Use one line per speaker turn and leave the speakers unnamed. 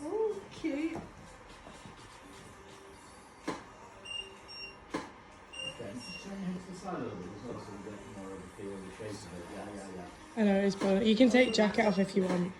Oh, cute.
I know, it's brilliant. You can take jacket off if you want.